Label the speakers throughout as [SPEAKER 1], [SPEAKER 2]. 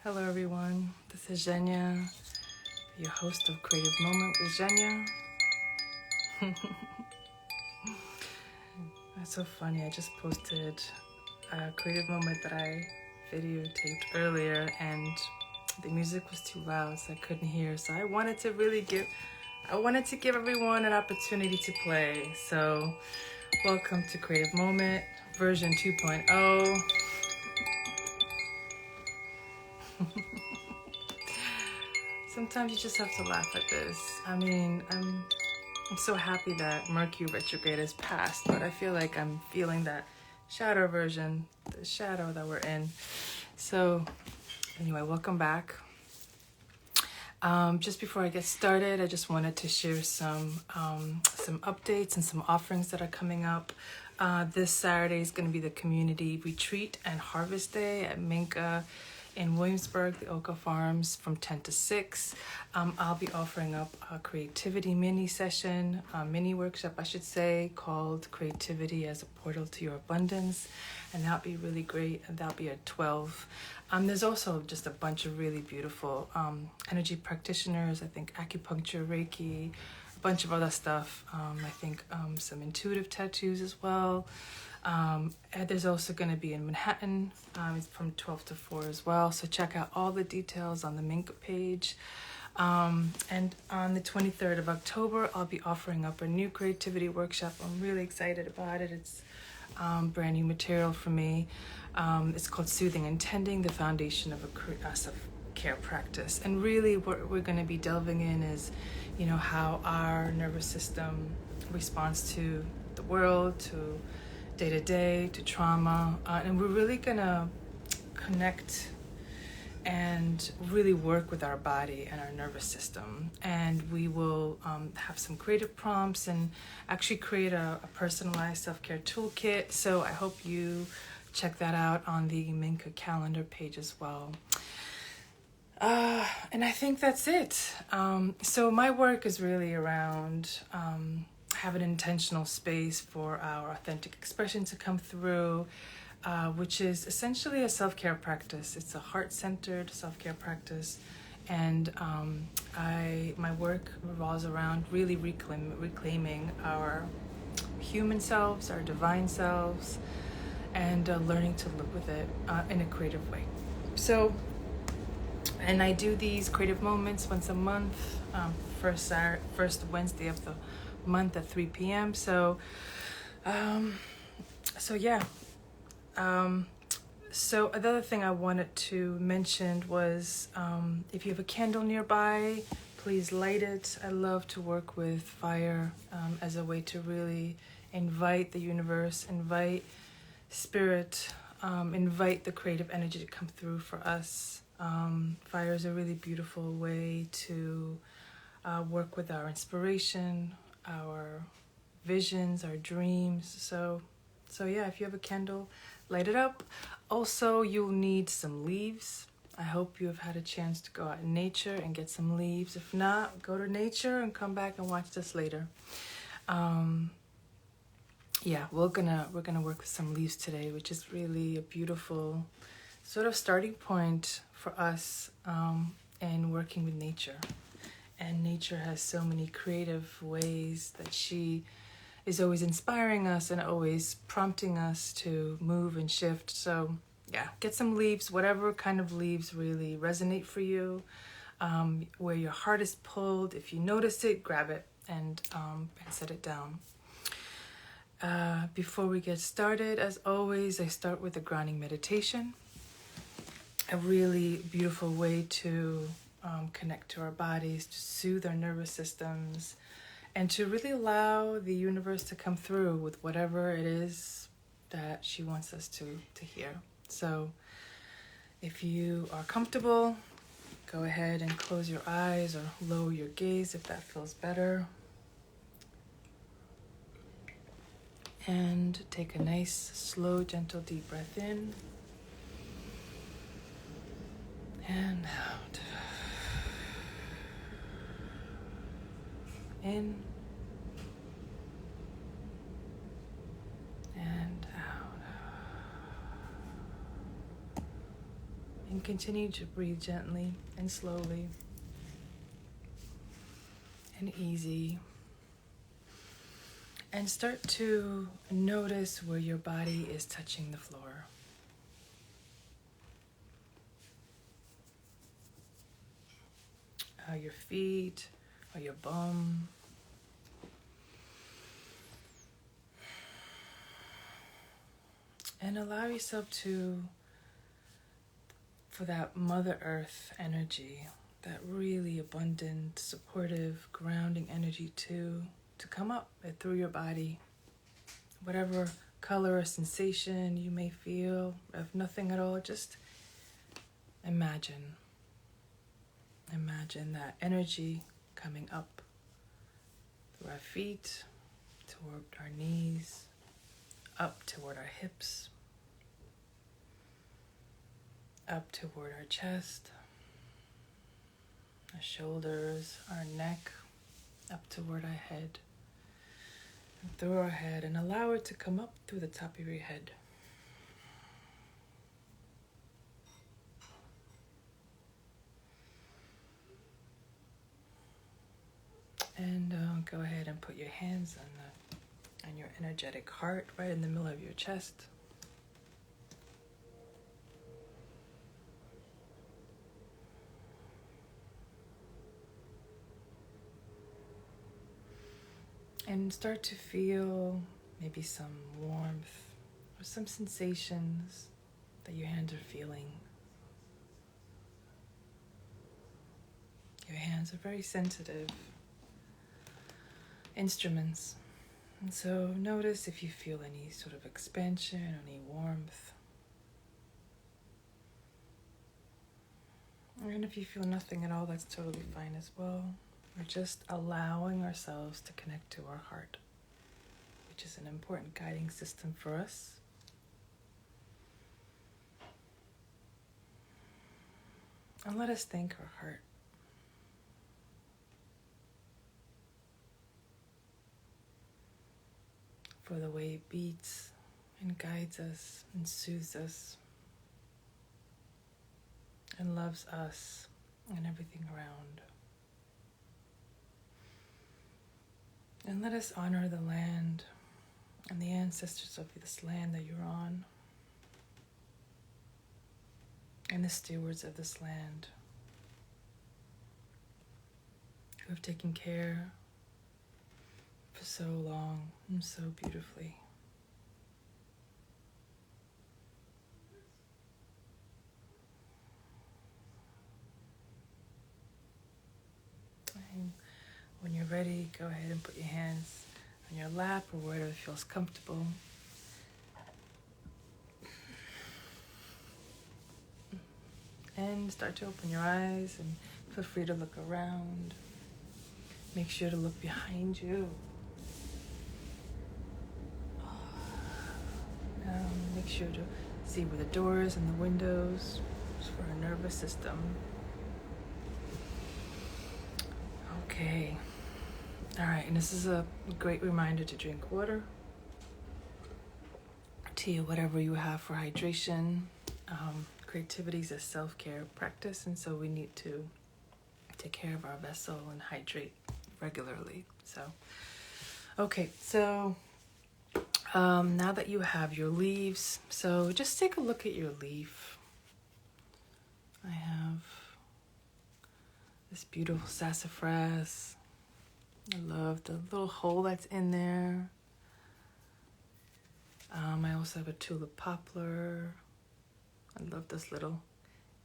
[SPEAKER 1] Hello everyone, this is Zhenya, your host of Creative Moment with Zhenya. That's so funny, I just posted a Creative Moment that I videotaped earlier and the music was too loud so I couldn't hear. So I wanted to give everyone an opportunity to play. So welcome to Creative Moment version 2.0. Sometimes you just have to laugh at this. I mean, I'm so happy that Mercury retrograde has passed, but I feel like I'm feeling that shadow version, the shadow that we're in. So anyway, welcome back. Just before I get started, I just wanted to share some updates and some offerings that are coming up. This Saturday is going to be the community retreat and harvest day at Minka in Williamsburg, the Oka Farms, from 10 to 6. I'll be offering up a creativity mini session, a mini workshop, I should say, called Creativity as a Portal to Your Abundance. And that'll be really great. And that'll be at 12. There's also just a bunch of really beautiful energy practitioners. I think acupuncture, Reiki, a bunch of other stuff. I think some intuitive tattoos as well. And there's also going to be in Manhattan. It's from 12 to 4 as well. So check out all the details on the Minka page. And on the 23rd of October, I'll be offering up a new creativity workshop. I'm really excited about it. It's brand new material for me. It's called Soothing and Tending, the Foundation of a Self-Care Practice. And really what we're going to be delving in is, how our nervous system responds to the world, to day-to-day, to trauma. And we're really going to connect and really work with our body and our nervous system. And we will have some creative prompts and actually create a personalized self-care toolkit. So I hope you check that out on the Minka calendar page as well. And I think that's it. So my work is really around have an intentional space for our authentic expression to come through, which is essentially a self-care practice. It's a heart-centered self-care practice. And my work revolves around really reclaiming our human selves, our divine selves, and learning to live with it in a creative way. So, and I do these creative moments once a month, first Wednesday of the month at 3 p.m. So yeah. So another thing I wanted to mention was if you have a candle nearby, please light it. I love to work with fire as a way to really invite the universe, invite spirit, invite the creative energy to come through for us. Fire is a really beautiful way to work with our inspiration, our visions, our dreams. So yeah, if you have a candle, light it up. Also, you'll need some leaves. I hope you have had a chance to go out in nature and get some leaves. If not, go to nature and come back and watch this later. Yeah, we're gonna work with some leaves today, which is really a beautiful sort of starting point for us in working with nature. And nature has so many creative ways that she is always inspiring us and always prompting us to move and shift. So yeah, get some leaves, whatever kind of leaves really resonate for you, where your heart is pulled. If you notice it, grab it and set it down. Before we get started, as always, I start with a grounding meditation. A really beautiful way to connect to our bodies, to soothe our nervous systems, and to really allow the universe to come through with whatever it is that she wants us to hear. So if you are comfortable, go ahead and close your eyes or lower your gaze if that feels better. And take a nice, slow, gentle, deep breath in and out. In and out. And continue to breathe gently and slowly and easy. And start to notice where your body is touching the floor. Your feet or your bum. And allow yourself for that Mother Earth energy, that really abundant, supportive, grounding energy to come up through your body. Whatever color or sensation you may feel, if nothing at all, just imagine. Imagine that energy coming up through our feet, toward our knees, up toward our hips, up toward our chest, our shoulders, our neck, up toward our head, and through our head, and allow it to come up through the top of your head. And go ahead and put your hands on your energetic heart, right in the middle of your chest. And start to feel maybe some warmth or some sensations that your hands are feeling. Your hands are very sensitive instruments. And so notice if you feel any sort of expansion, any warmth. And if you feel nothing at all, that's totally fine as well. We're just allowing ourselves to connect to our heart, which is an important guiding system for us. And let us thank our heart. For the way it beats and guides us and soothes us and loves us and everything around. And let us honor the land and the ancestors of this land that you're on, and the stewards of this land who have taken care for so long and so beautifully. And when you're ready, go ahead and put your hands on your lap or wherever feels comfortable. And start to open your eyes and feel free to look around. Make sure to look behind you. Make sure to see where the doors and the windows for our nervous system. Okay. All right, and this is a great reminder to drink water. Tea, whatever you have for hydration. Creativity is a self-care practice, and so we need to take care of our vessel and hydrate regularly. So, okay, so now that you have your leaves, so just take a look at your leaf. I have this beautiful sassafras. I love the little hole that's in there. I also have a tulip poplar. I love those little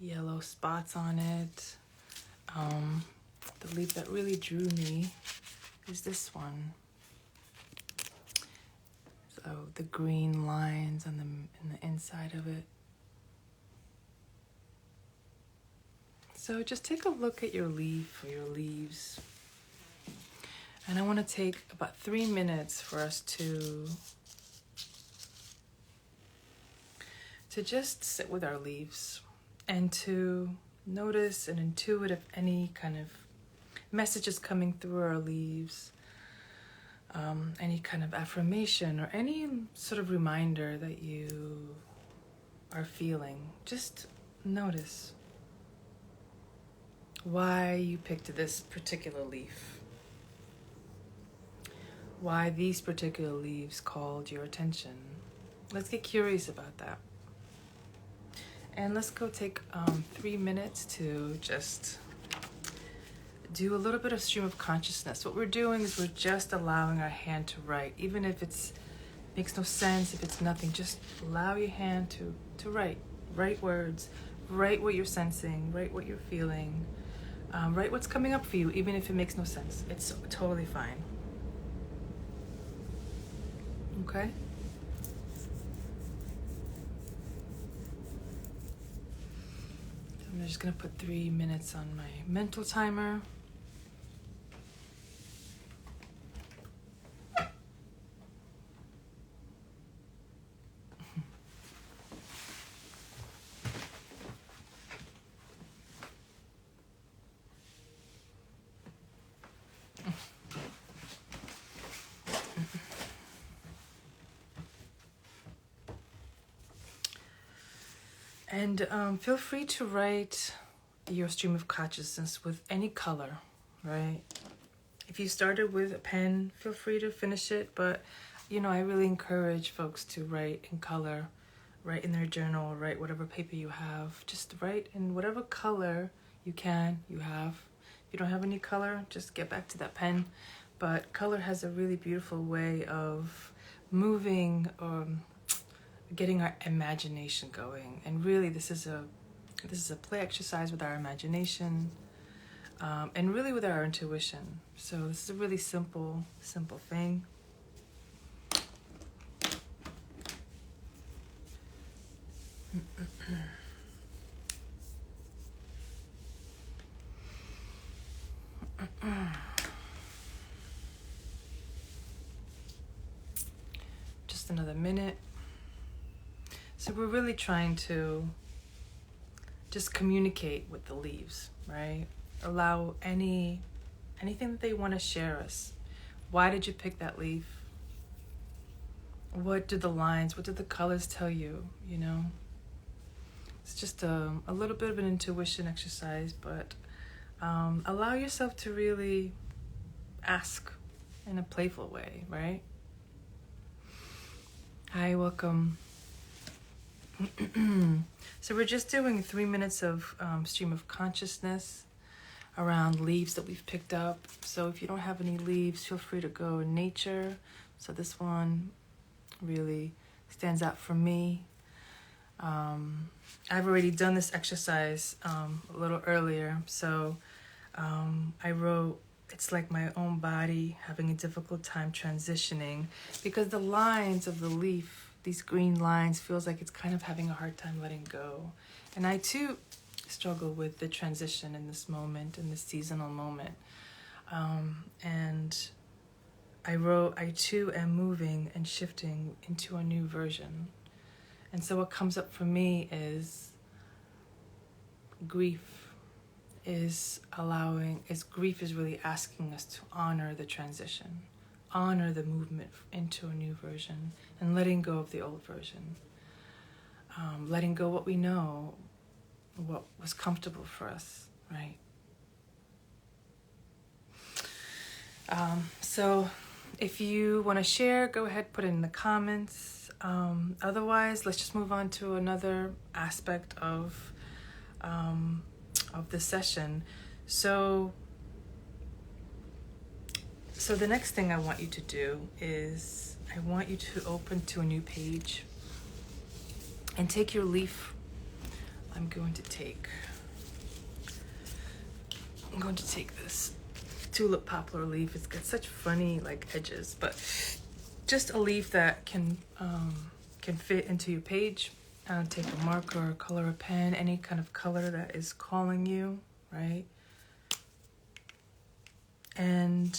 [SPEAKER 1] yellow spots on it. The leaf that really drew me is this one. So the green lines on in the inside of it. So just take a look at your leaf or your leaves. And I want to take about 3 minutes for us to just sit with our leaves and to notice and intuit if any kind of messages coming through our leaves, any kind of affirmation or any sort of reminder that you are feeling. Just notice why you picked this particular leaf, why these particular leaves called your attention. Let's get curious about that. And let's go take 3 minutes to just do a little bit of stream of consciousness. What we're doing is we're just allowing our hand to write, even if it's makes no sense, if it's nothing, just allow your hand to write. Write words, write what you're sensing, write what you're feeling, write what's coming up for you, even if it makes no sense. It's totally fine. Okay? So I'm just gonna put 3 minutes on my mental timer. And feel free to write your stream of consciousness with any color, right? If you started with a pen, feel free to finish it. But, I really encourage folks to write in color, write in their journal, write whatever paper you have. Just write in whatever color you have. If you don't have any color, just get back to that pen. But color has a really beautiful way of moving, getting our imagination going. And really this is a play exercise with our imagination, and really with our intuition. So this is a really simple thing. Just another minute. So we're really trying to just communicate with the leaves, right? Allow anything that they want to share us. Why did you pick that leaf? What do the lines, what do the colors tell you, It's just a little bit of an intuition exercise, but allow yourself to really ask in a playful way, right? Hi, welcome. So we're just doing 3 minutes of stream of consciousness around leaves that we've picked up. So if you don't have any leaves, feel free to go in nature. So this one really stands out for me. I've already done this exercise a little earlier. So I wrote, it's like my own body having a difficult time transitioning, because the lines of the leaf, these green lines, feels like it's kind of having a hard time letting go. And I too struggle with the transition in this moment, in this seasonal moment. And I wrote, I too am moving and shifting into a new version. And so what comes up for me is grief is really asking us to honor the transition, honor the movement into a new version, and letting go of the old version. Letting go what we know, what was comfortable for us, right? So if you want to share, go ahead, put it in the comments. Otherwise, let's just move on to another aspect of the session. So the next thing I want you to do is I want you to open to a new page and take your leaf. I'm going to take this tulip poplar leaf. It's got such funny edges, but just a leaf that can fit into your page. Take a marker, color, a pen, any kind of color that is calling you, right? And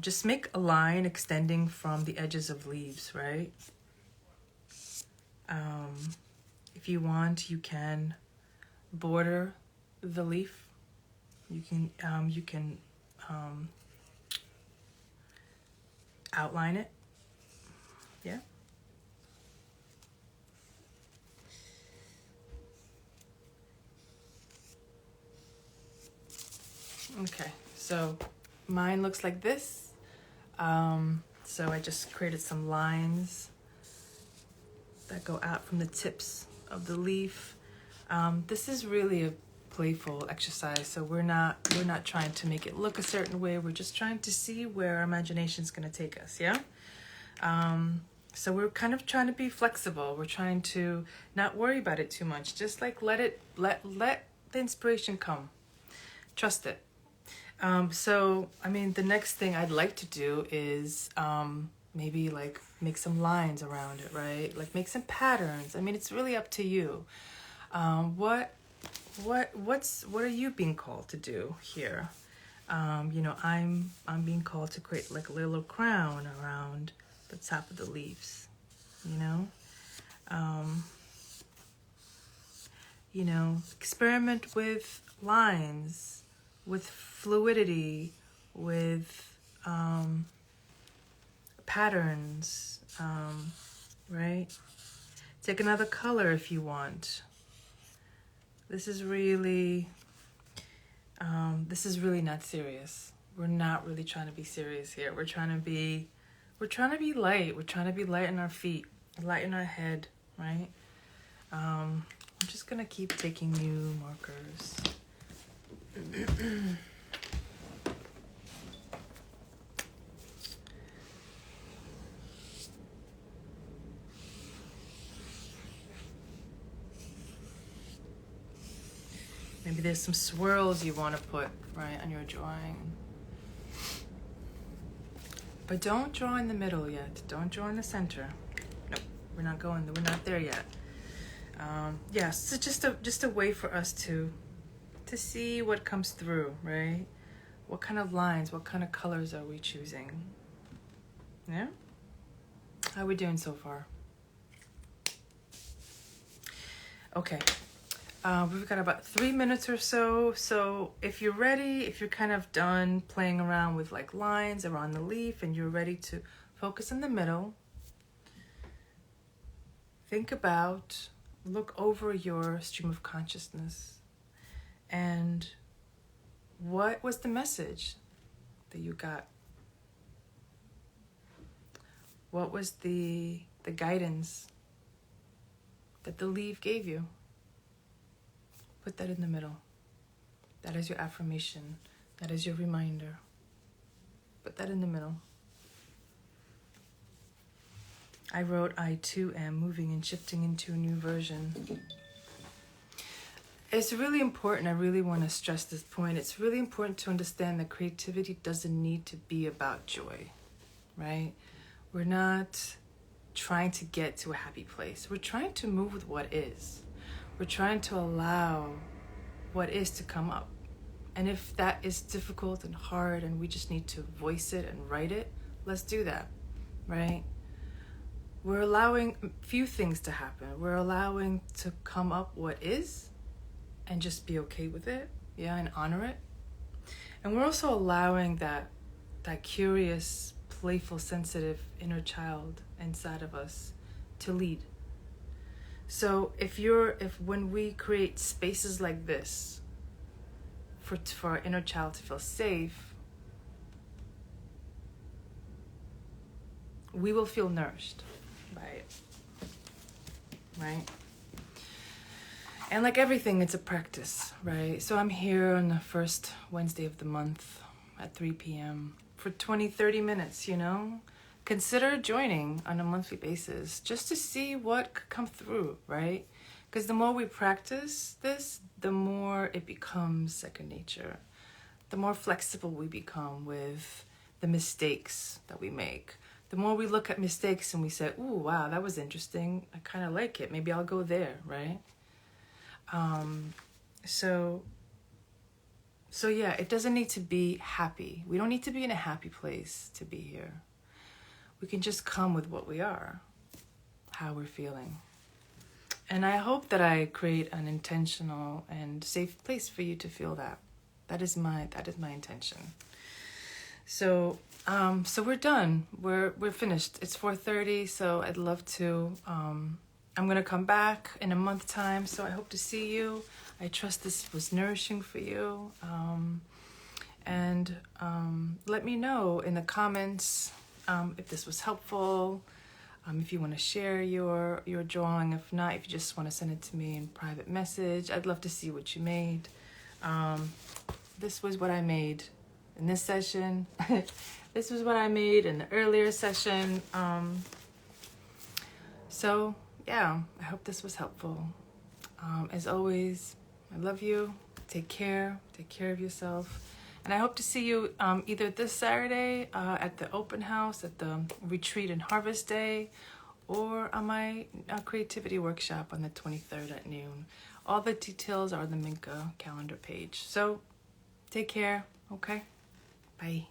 [SPEAKER 1] just make a line extending from the edges of leaves, right? If you want, you can border the leaf. You can outline it. Yeah. Okay, so mine looks like this. So I just created some lines that go out from the tips of the leaf. This is really a playful exercise, so we're not trying to make it look a certain way. We're just trying to see where our imagination is going to take us. Yeah. So we're kind of trying to be flexible. We're trying to not worry about it too much. Just like let the inspiration come. Trust it. So I mean, the next thing I'd like to do is maybe like make some lines around it, right? Like make some patterns. I mean, it's really up to you. What are you being called to do here? I'm being called to create like a little crown around the top of the leaves, experiment with lines, with fluidity, with patterns, right? Take another color if you want. This is really not serious. We're not really trying to be serious here. We're trying to be light. We're trying to be light in our feet, light in our head, right? I'm just gonna keep taking new markers. Maybe there's some swirls you want to put right on your drawing. But don't draw in the middle yet. Don't draw in the center. Nope, we're not there yet. So just a way for us to see what comes through, right? What kind of lines, what kind of colors are we choosing? Yeah? How are we doing so far? Okay. We've got about 3 minutes or so. So if you're ready, if you're kind of done playing around with like lines around the leaf and you're ready to focus in the middle, look over your stream of consciousness and what was the message that you got? What was the guidance that the leaf gave you? Put that in the middle. That is your affirmation. That is your reminder. Put that in the middle. I wrote, I too am moving and shifting into a new version. It's really important. I really want to stress this point. It's really important to understand that creativity doesn't need to be about joy, right? We're not trying to get to a happy place. We're trying to move with what is. We're trying to allow what is to come up. And if that is difficult and hard and we just need to voice it and write it, let's do that, right? We're allowing a few things to happen. We're allowing to come up what is and just be okay with it, and honor it. And we're also allowing that curious, playful, sensitive inner child inside of us to lead. So if when we create spaces like this for our inner child to feel safe, we will feel nourished by it, right? And like everything, it's a practice, right? So I'm here on the first Wednesday of the month at 3 p.m. for 20-30 minutes, Consider joining on a monthly basis just to see what could come through, right? Because the more we practice this, the more it becomes second nature. The more flexible we become with the mistakes that we make. The more we look at mistakes and we say, ooh, wow, that was interesting. I kind of like it. Maybe I'll go there, right? So yeah, it doesn't need to be happy. We don't need to be in a happy place to be here. We can just come with what we are, how we're feeling. And I hope that I create an intentional and safe place for you to feel that. That is my intention. So we're done. We're finished. It's 4:30, so I'd love to. I'm gonna come back in a month's time, so I hope to see you. I trust this was nourishing for you. And let me know in the comments if this was helpful, if you want to share your drawing. If not, if you just want to send it to me in private message, I'd love to see what you made. This was what I made in this session. This was what I made in the earlier session. So yeah, I hope this was helpful. As always, I love you. Take care of yourself. And I hope to see you either this Saturday at the open house, at the retreat and harvest day, or on my creativity workshop on the 23rd at noon. All the details are on the Minka calendar page. So take care, okay? Bye.